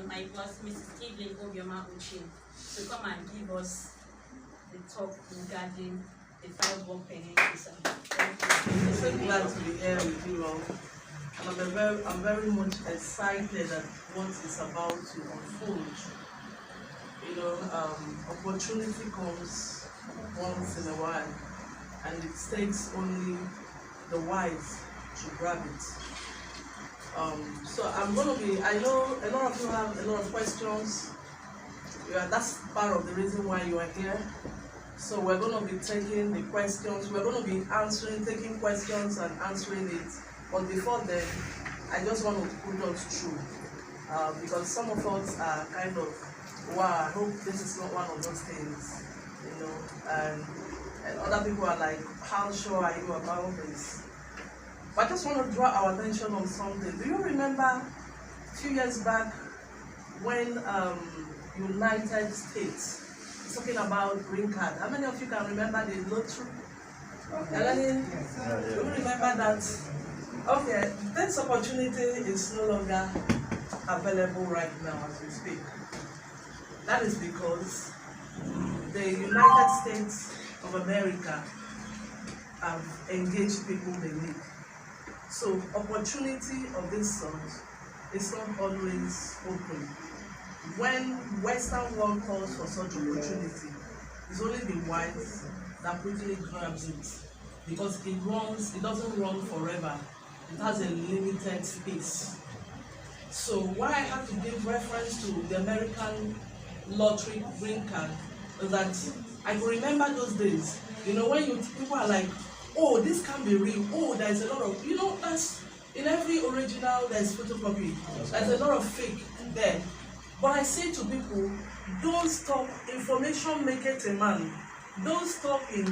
my class, Mrs. Evelyn Obioma Uche, to come and give us the talk regarding the 5 work permit visa. I'm so glad to be here with you all. And I'm very much excited at what is about to unfold. You know, opportunity comes once in a while, and it takes only the wise to grab it. So I'm going to be, I know a lot of you have a lot of questions. Yeah, that's part of the reason why you are here. So we're going to be taking the questions, we're going to be taking questions and answering it. But before then, I just want to put us through, because some of us are kind of, wow, I hope this is not one of those things, you know, and other people are like, how sure are you about this? But I just want to draw our attention on something. Do you remember a few years back when United States is talking about green card? How many of you can remember the lottery? Elaine, do you remember that? Okay, this opportunity is no longer available right now as we speak. That is because the United States of America have engaged people they need. So opportunity of this sort is not always open. When Western world calls for such opportunity, it's only the wise that quickly grabs it, because it doesn't run forever. It has a limited space. So why I have to give reference to the American lottery green card is that I can remember those days. You know, when people are like, oh, this can be real. Oh, there's a lot of, you know, that's in every original there's photocopy. There's a lot of fake there. But I say to people, don't stop. Information maketh a man. Don't stop in,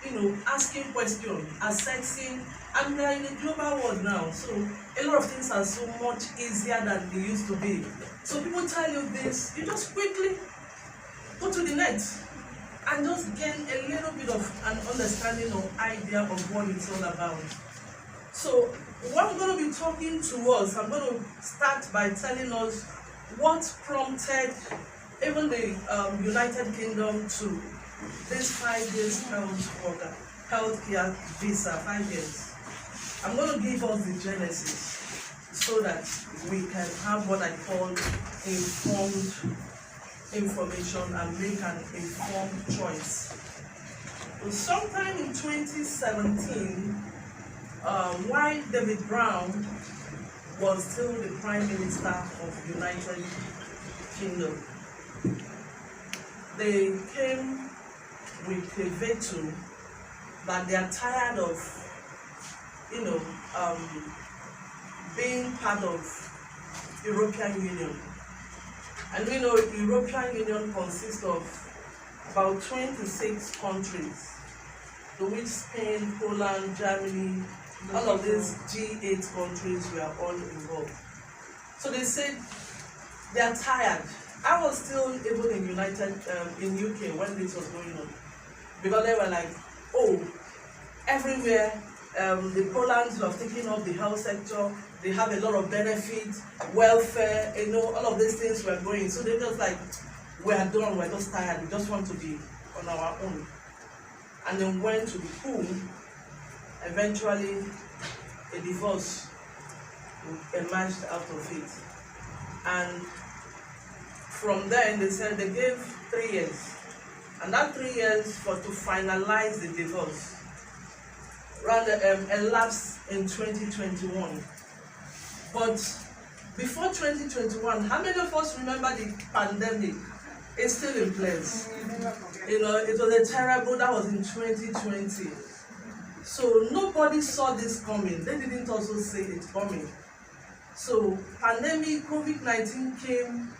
you know, asking questions, assessing. And we are in a global world now, so a lot of things are so much easier than they used to be. So people tell you this, you just quickly go to the net and just gain a little bit of an understanding or idea of what it's all about. So what I'm going to be talking to us, I'm going to start by telling us what prompted even the United Kingdom to this 5 years healthcare visa, 5 years. I'm going to give us the genesis so that we can have what I call informed information and make an informed choice. So sometime in 2017, while David Brown was still the Prime Minister of the United Kingdom, they came with a veto that they are tired of, you know, being part of European Union. And we know the European Union consists of about 26 countries, to which Spain, Poland, Germany, all of these G8 countries were all involved. So they said they are tired. I was still able in UK when this was going on, because they were like, oh, everywhere. The Polands have taken up the health sector, they have a lot of benefits, welfare, you know, all of these things were going. So they just like, we are done, we're just tired, we just want to be on our own. And then went to the pool. Eventually, a divorce emerged out of it. And from then, they said they gave 3 years. And that 3 years was to finalize the divorce. Elapsed in 2021. But before 2021, how many of us remember the pandemic? It's still in place. You know, it was a terrible, that was in 2020. So nobody saw this coming. They didn't also see it coming. So pandemic, COVID-19 came,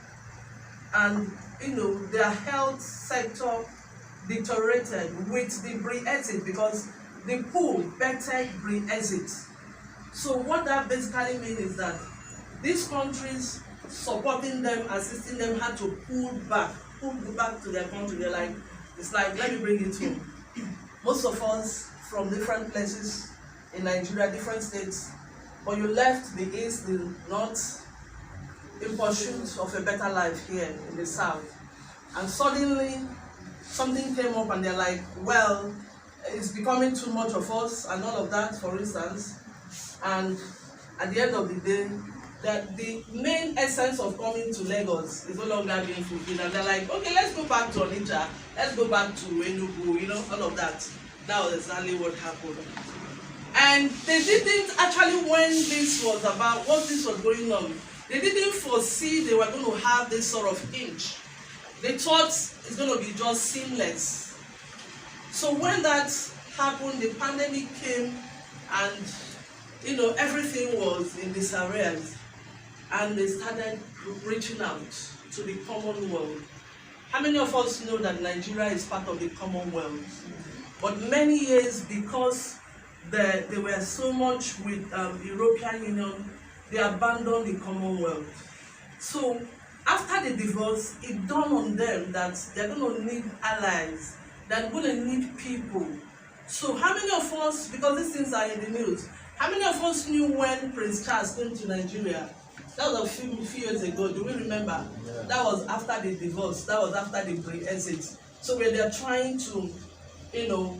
and you know, their health sector deteriorated with the Brexit, because the pool bettered Brexit. So what that basically means is that these countries supporting them, assisting them, had to pull back to their country. They're like, it's like, let me bring it home. Most of us from different places in Nigeria, different states, but you left the east, the north, in pursuit of a better life here in the South. And suddenly, something came up and they're like, well, it's becoming too much of us and all of that, for instance. And at the end of the day, that the main essence of coming to Lagos is no longer being fulfilled. And they're like, okay, let's go back to Onitsha, let's go back to Enugu, you know, all of that. That was exactly what happened. And they didn't actually, when this was about, what this was going on, they didn't foresee they were going to have this sort of inch. They thought it's going to be just seamless. So when that happened, the pandemic came and, you know, everything was in disarray. And they started reaching out to the Commonwealth. How many of us know that Nigeria is part of the Commonwealth? But many years, because they were so much with European Union, they abandoned the Commonwealth. So after the divorce, it dawned on them that they're going to need allies, they're going to need people. So how many of us, because these things are in the news, how many of us knew when Prince Charles came to Nigeria? That was a few years ago. Do we remember? Yeah. That was after the divorce. That was after the Brexit. So when they're trying to, you know,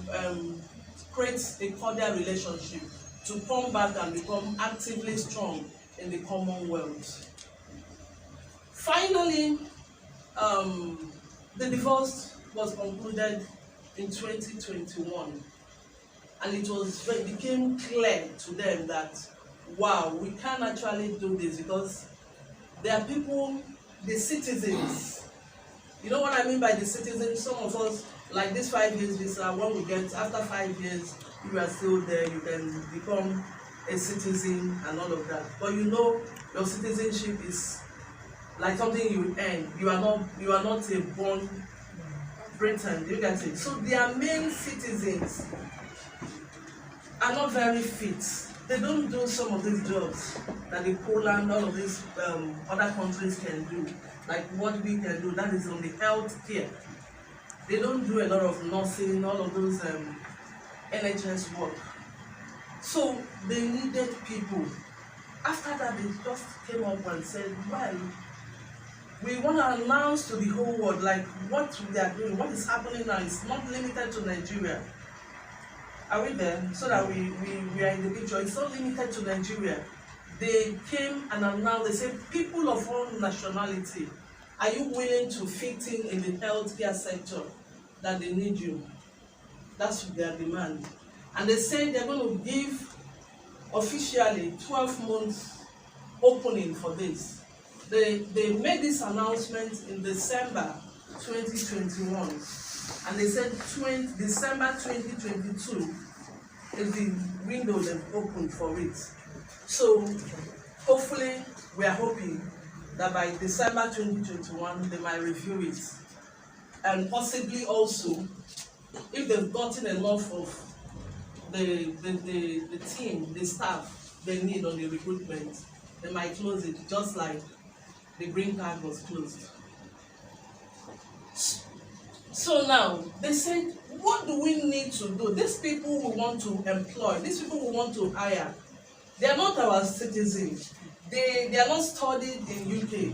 create a cordial relationship to come back and become actively strong in the Commonwealth. Finally, the divorce was concluded in 2021, and it became clear to them that, wow, we can actually do this, because there are people, the citizens. You know what I mean by the citizens? Some of us, like this 5 years visa, when we get, after 5 years, you are still there, you can become a citizen and all of that. But you know, your citizenship is like something you earn. You are not a born Briton. Do you get it? So their main citizens are not very fit. They don't do some of these jobs that the Poland, all of these other countries can do, like what we can do. That is on the health care. They don't do a lot of nursing, all of those NHS work. So they needed people. After that, they just came up and said, well, we want to announce to the whole world, like, what we are doing, what is happening now is not limited to Nigeria. Are we there? So that we are in the picture. It's not limited to Nigeria. They came and announced, they said, people of all nationality, are you willing to fit in the healthcare sector that they need you? That's their demand. And they said they're going to give officially 12 months opening for this. They made this announcement in December 2021. And they said December 2022 is the window they've opened for it. So hopefully we are hoping that by December 2021 they might review it. And possibly also, if they've gotten enough of the team, the staff they need on the recruitment, they might close it, just like the green card was closed. So now, they said, what do we need to do? These people we want to employ, these people we want to hire, they are not our citizens. They are not studied in UK.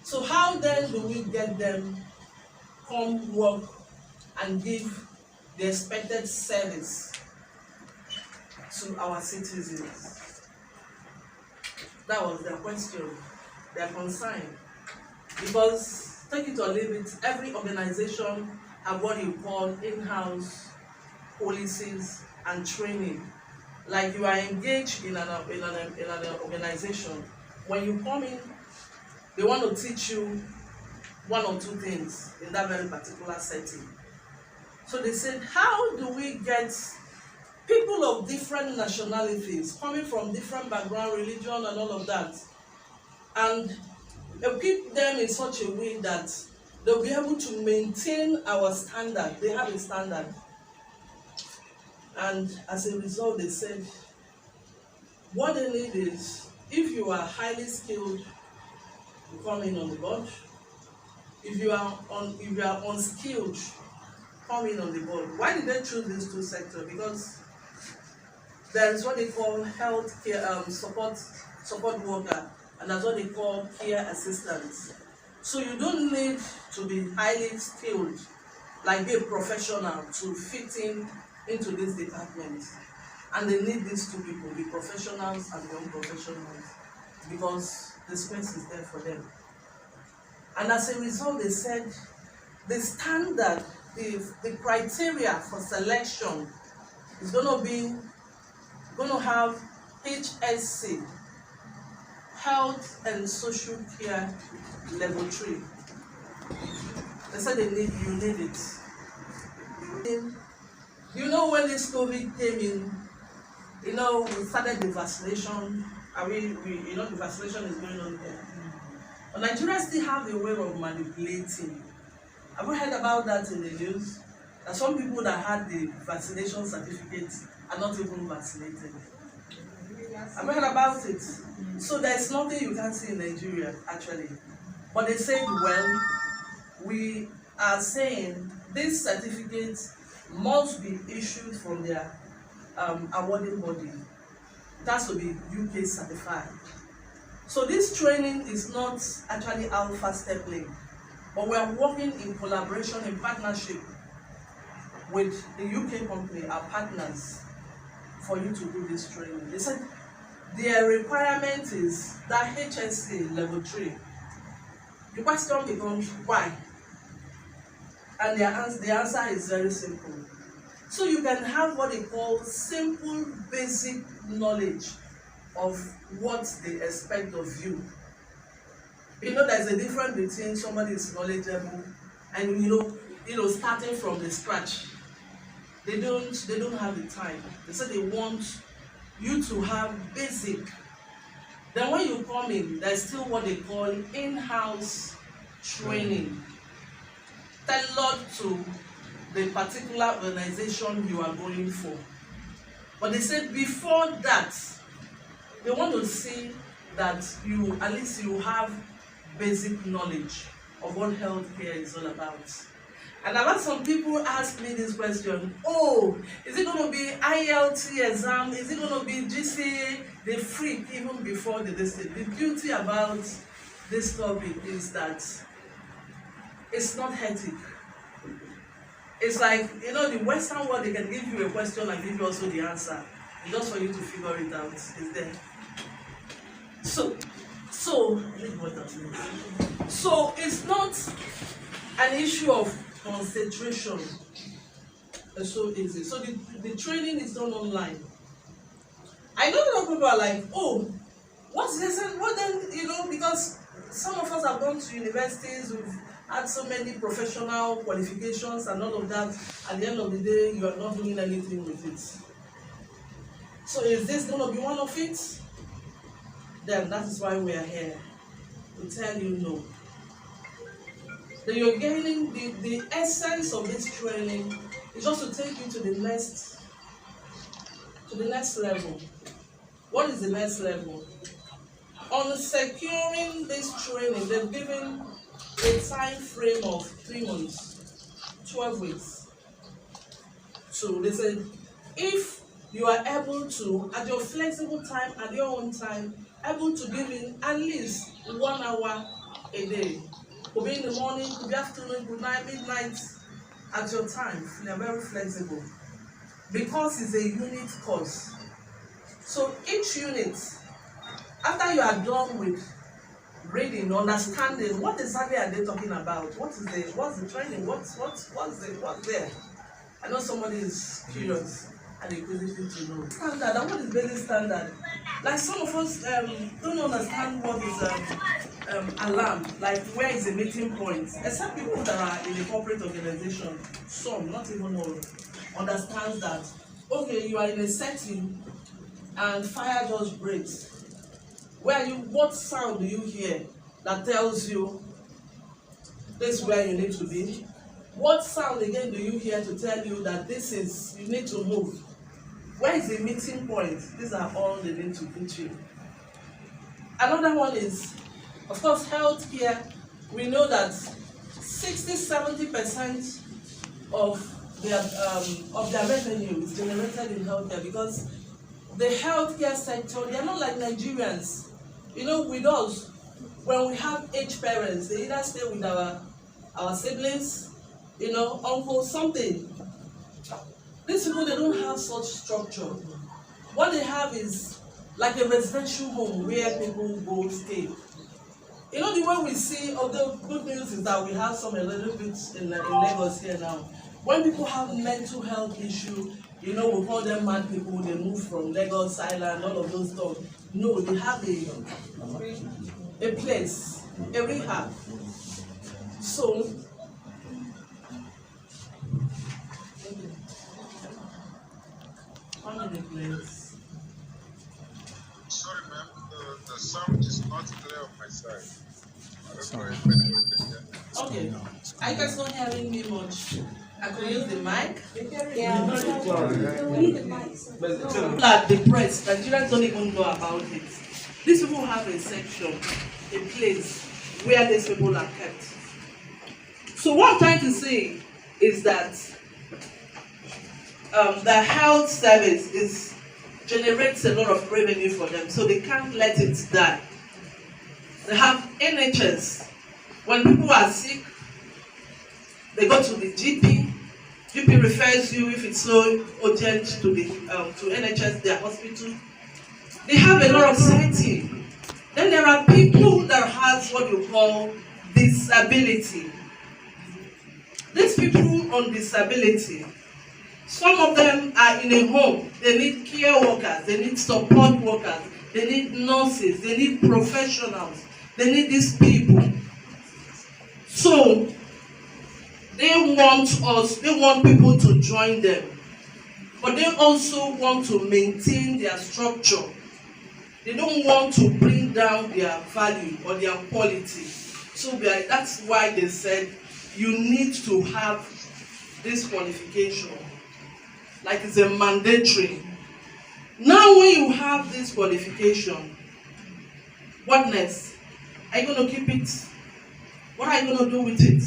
So how then do we get them come work and give the expected service to our citizens? That was their question, their concern. Because, take it or leave it, every organization have what you call in-house policies and training. Like you are engaged in an organization. When you come in, they want to teach you one or two things in that very particular setting. So they said, how do we get people of different nationalities, coming from different background, religion and all of that, and equip them in such a way that they'll be able to maintain our standard. They have a standard. And as a result, they said, what they need is, if you are highly skilled, you come in on the board. If you are unskilled, come in on the board. Why did they choose these two sectors? Because there is what they call health care support worker and that's what they call care assistants. So you don't need to be highly skilled, like be a professional to fit into this department. And they need these two people, the professionals and the unprofessionals, because the space is there for them. And as a result, they said the standard, the criteria for selection is going to have HSC, Health and Social Care Level 3. They said you need it. You know, when this COVID came in, you know, we started the vaccination. You know, the vaccination is going on there. But Nigeria still have a way of manipulating. Have you heard about that in the news? That some people that had the vaccination certificates are not even vaccinated. Have you heard about it? So there's nothing you can see in Nigeria, actually. But they said, well, we are saying these certificates must be issued from their awarding body. It has to be UK certified. So this training is not actually ALPHASTEPLINKS, but we are working in collaboration, in partnership with the UK company, our partners, for you to do this training. They said their requirement is that HSC level 3. The question becomes why? And the answer is very simple. So you can have what they call simple basic knowledge of what they expect of you. You know, there's a difference between somebody is knowledgeable and you know starting from the scratch. They don't have the time. They say they want you to have basic. Then when you come in, there's still what they call in-house training, tailored to the particular organization you are going for. But they said before that, they want to see that you at least you have basic knowledge of what healthcare is all about. And I've had some people ask me this question: oh, is it going to be IELTS exam? Is it going to be GCA? They freak even before the decision. The beauty about this topic is that it's not hectic. It's like, you know, the Western world, they can give you a question and give you also the answer. It's just for you to figure it out. It's there. So it's not an issue of concentration. It's so easy. So the training is done online. I know a lot of people are like, oh, what's this? What then? You know, because some of us have gone to universities, we've had so many professional qualifications and all of that. At the end of the day, you are not doing anything with it. So is this going to be one of it? Then that is why we are here, to tell you no. That you're gaining the essence of this training is just to take you to the next level. What is the next level? On securing this training, they've given a time frame of 3 months, 12 weeks. So they said, if you are able to, at your flexible time, at your own time, able to give in at least 1 hour a day. Could be in the morning, could be afternoon, good night, midnight, at your time. They are very flexible. Because it's a unit course. So each unit, after you are done with reading, understanding, what exactly are they talking about? What's the training? What's there? I know somebody is curious and inquisitive to know. Standard, and what is basic standard? Like some of us don't understand what is alarm, like where is the meeting point. Except people that are in a corporate organization, some, not even all, understands that, okay, you are in a setting and fire just breaks. What sound do you hear that tells you this is where you need to be? What sound again do you hear to tell you that you need to move? Where is the meeting point? These are all they need to teach you. Another one is, of course, healthcare. We know that 60-70% of their revenue is generated in healthcare, because the healthcare sector, they are not like Nigerians. You know, with us, when we have aged parents, they either stay with our siblings, you know, uncle, something. These people, they don't have such structure. What they have is like a residential home where people go stay. You know, the way we see, although good news is that we have some a little bit in Lagos here now. When people have mental health issue, you know, we call them mad people, they move from Lagos Island, all of those stuff. No, they have a place, a rehab. So, I'm in a place. Sorry, ma'am, the sound is not clear on my side. I don't know if anyone can hear. Okay. Are you guys not hearing me much? I could use the mic. Yeah. People are depressed. Nigerians don't even know about it. These people have a section, a place where these people are kept. So what I'm trying to say is that the health service generates a lot of revenue for them, so they can't let it die. They have NHS. When people are sick, they go to the GP. GP refers you if it's so urgent to the to NHS, their hospital. They have a lot of setting. Then there are people that has what you call disability. These people on disability, some of them are in a home. They need care workers, they need support workers, they need nurses, they need professionals, they need these people. So they want people to join them, but they also want to maintain their structure. They don't want to bring down their value or their quality. So that's why they said you need to have this qualification, like it's a mandatory. Now when you have this qualification, what next? Are you going to keep it? What are you going to do with it?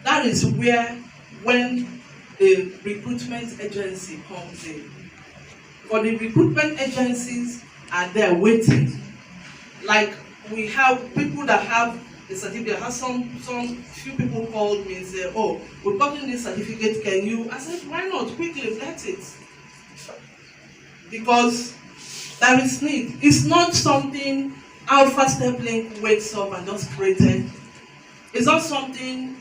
That is where, when the recruitment agency comes in. For the recruitment agencies are there waiting. Like we have people that have the certificate. I have some few people called me and said, "Oh, we've gotten this certificate. Can you?" I said, "Why not? Quickly, get it." Because there is need. It's not something ALPHASTEPLINKS wakes up and just created. It's not something,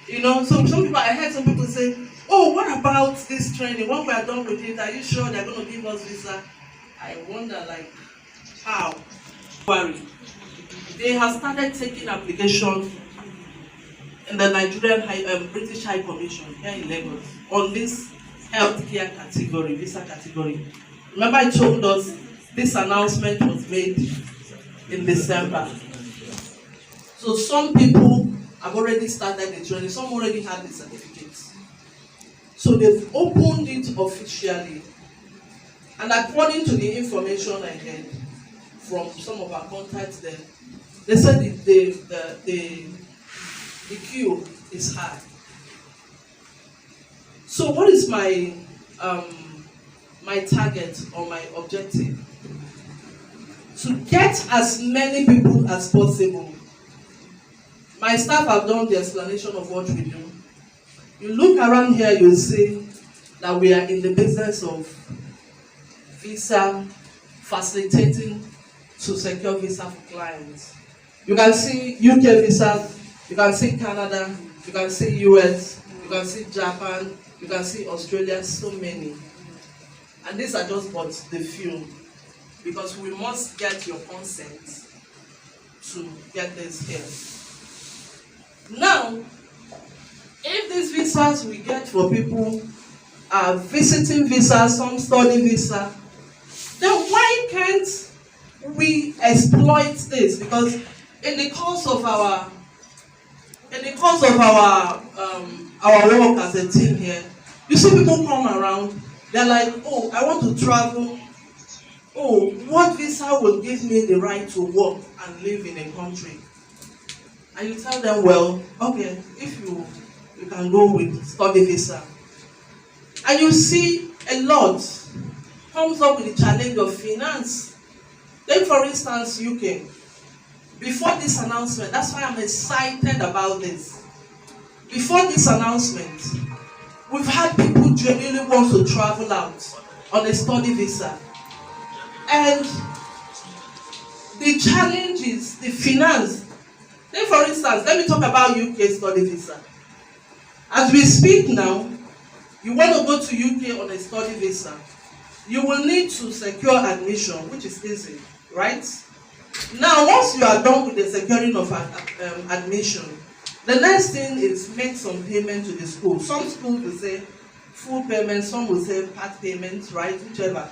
you know. So some people, I heard some people say, "Oh, what about this training? When we are done with it, are you sure they're going to give us visa?" I wonder, like, how? They have started taking applications in the Nigerian British High Commission here in Lagos on this healthcare category, visa category. Remember, I told us this announcement was made in December. So some people have already started the training, some already have the certificates. So they've opened it officially. And according to the information I had from some of our contacts there, they said the queue is high. So what is my target or my objective? To get as many people as possible. My staff have done the explanation of what we do. You look around here, you'll see that we are in the business of visa facilitating to secure visa for clients. You can see UK visas, you can see Canada, you can see US, you can see Japan, you can see Australia, so many. And these are just but the few, because we must get your consent to get this here. Now, if these visas we get for people are visiting visas, some study visa, then why can't we exploit this? Because in the course of our work as a team here, you see people come around, they're like, "Oh, I want to travel. Oh, what visa will give me the right to work and live in a country?" And you tell them, "Well, okay, if you can go with study visa." And you see a lot comes up with the challenge of finance. Take for instance UK. Before this announcement, that's why I'm excited about this. Before this announcement, we've had people genuinely want to travel out on a study visa. And the challenge is the finance. Take for instance, let me talk about UK study visa. As we speak now, you want to go to UK on a study visa, you will need to secure admission, which is easy, right? Now, once you are done with the securing of admission, the next thing is make some payment to the school. Some schools will say full payment, some will say part payment, right? Whichever.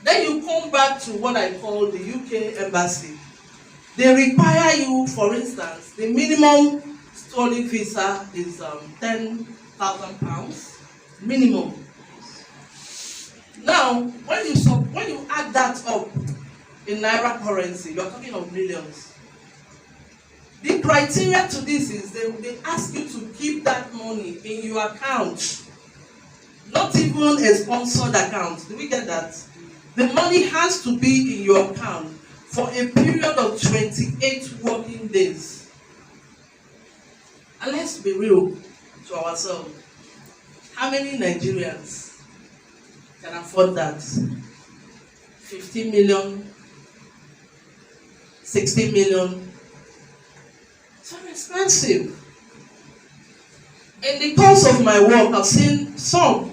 Then you come back to what I call the UK embassy. They require you, for instance, the minimum study visa is £10,000 minimum. Now, when you add that up in naira currency, you're talking of millions. The criteria to this is they ask you to keep that money in your account, not even a sponsored account. Do we get that? The money has to be in your account for a period of 28 working days. And let's be real to ourselves. How many Nigerians can afford that? 50 million, 60 million. It's very expensive. In the course of my work, I've seen some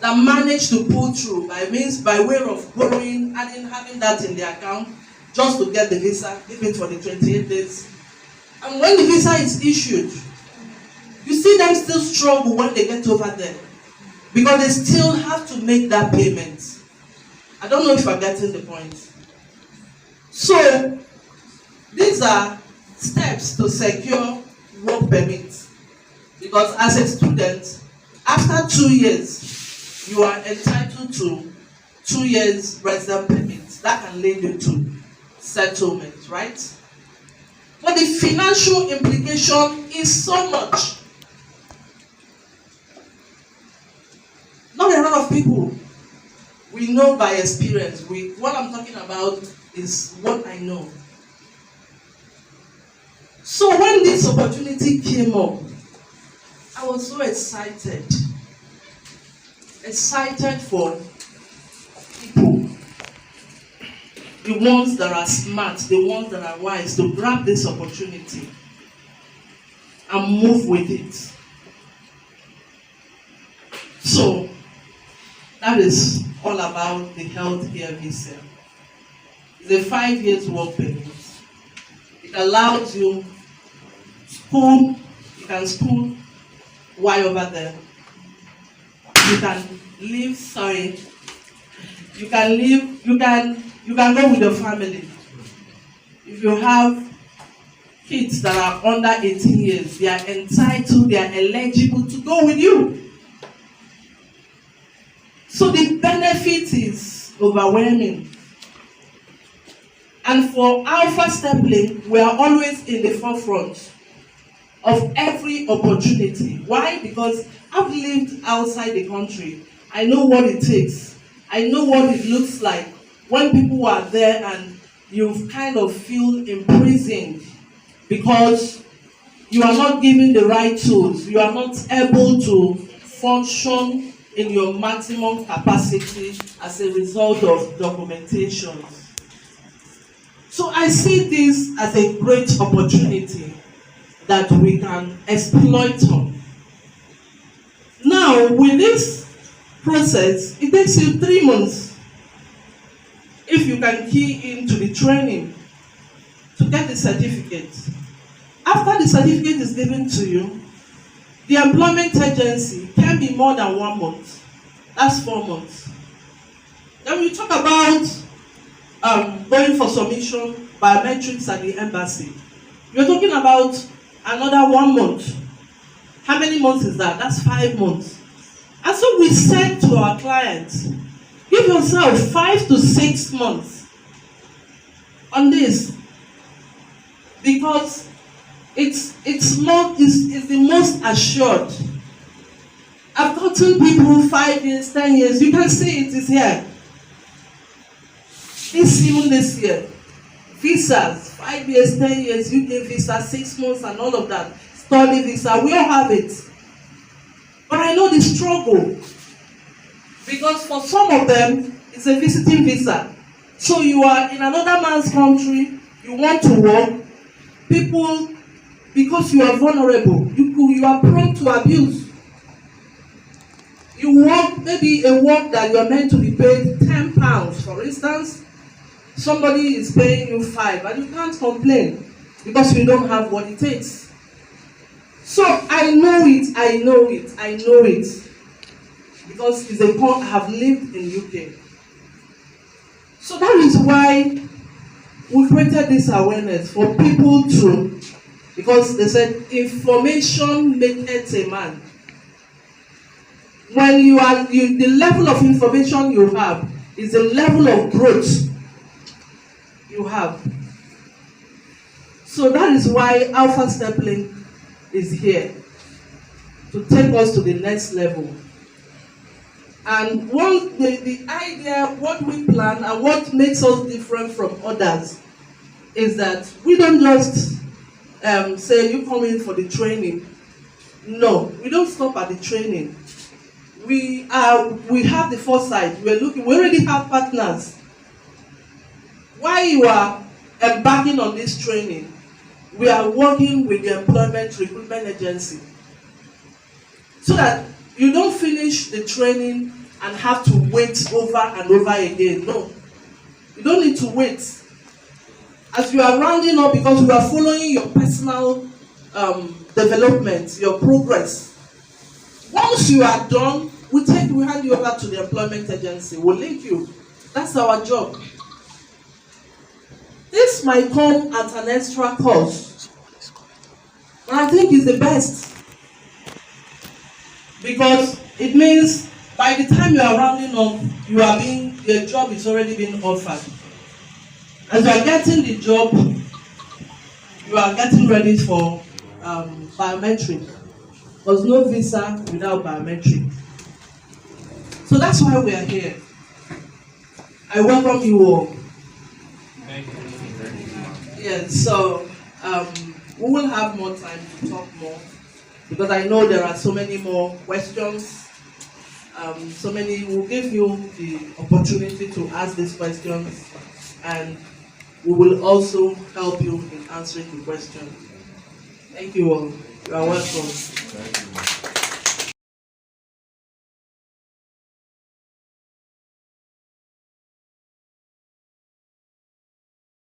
that manage to pull through by way of borrowing and having that in their account just to get the visa, give it for the 28 days. And when the visa is issued, you see them still struggle when they get over there because they still have to make that payment. I don't know if I'm getting the point. So, these are steps to secure work permit. Because as a student, after 2 years, you are entitled to 2 years resident permit. That can lead you to settlement, right? But the financial implication is so much. Not a lot of people we know by experience. What I'm talking about is what I know. So when this opportunity came up, I was so excited. Excited for people, the ones that are smart, the ones that are wise, to grab this opportunity and move with it. So that is all about the healthcare visa. It's a 5 years work permit. It allows you school, you can school while over there. You can live, you can go with your family. If you have kids that are under 18 years, they are entitled, they are eligible to go with you. So the benefit is overwhelming. And for ALPHASTEPLINKS, we are always in the forefront of every opportunity. Why? Because I've lived outside the country. I know what it takes. I know what it looks like when people are there and you kind of feel imprisoned because you are not given the right tools. You are not able to function in your maximum capacity as a result of documentation. So I see this as a great opportunity that we can exploit on. Now, with this process, it takes you 3 months if you can key into the training to get the certificate. After the certificate is given to you, the employment agency can be more than 1 month. That's 4 months. Then we talk about going for submission, biometrics at the embassy. You're talking about another 1 month. How many months is that? That's 5 months. And so we said to our clients, give yourself 5 to 6 months on this, because it's the most assured. I've gotten people 5 years, 10 years. You can see it is here. The even this year, visas, 5 years, 10 years, UK visa, 6 months, and all of that, study visa, we all have it. But I know the struggle, because for some of them, it's a visiting visa. So you are in another man's country, you want to work, people, because you are vulnerable, you are prone to abuse. You work, maybe a work that you are meant to be paid £10, for instance, somebody is paying you 5, and you can't complain because you don't have what it takes. So I know it, because it's a point I have lived in UK. So that is why we created this awareness for people to, because they said information maketh a man. When the level of information you have is the level of growth you have. So that is why Alpha Step Link is here, to take us to the next level. And the idea, what we plan and what makes us different from others is that we don't just say you come in for the training. No, we don't stop at the training. We have the foresight. We already have partners. While you are embarking on this training, we are working with the employment recruitment agency, so that you don't finish the training and have to wait over and over again. No, you don't need to wait. As you are rounding up, because we are following your personal development, your progress. Once you are done, we hand you over to the employment agency. We'll link you. That's our job. This might come at an extra cost, but I think it's the best, because it means by the time you are rounding up, your job is already being offered. As you are getting the job, you are getting ready for biometric. There's no visa without biometric. So that's why we are here. I welcome you all. Thank you. Yes, so we will have more time to talk more, because I know there are so many more questions. We'll give you the opportunity to ask these questions, and we will also help you in answering the questions. Thank you all. You are welcome. Thank you.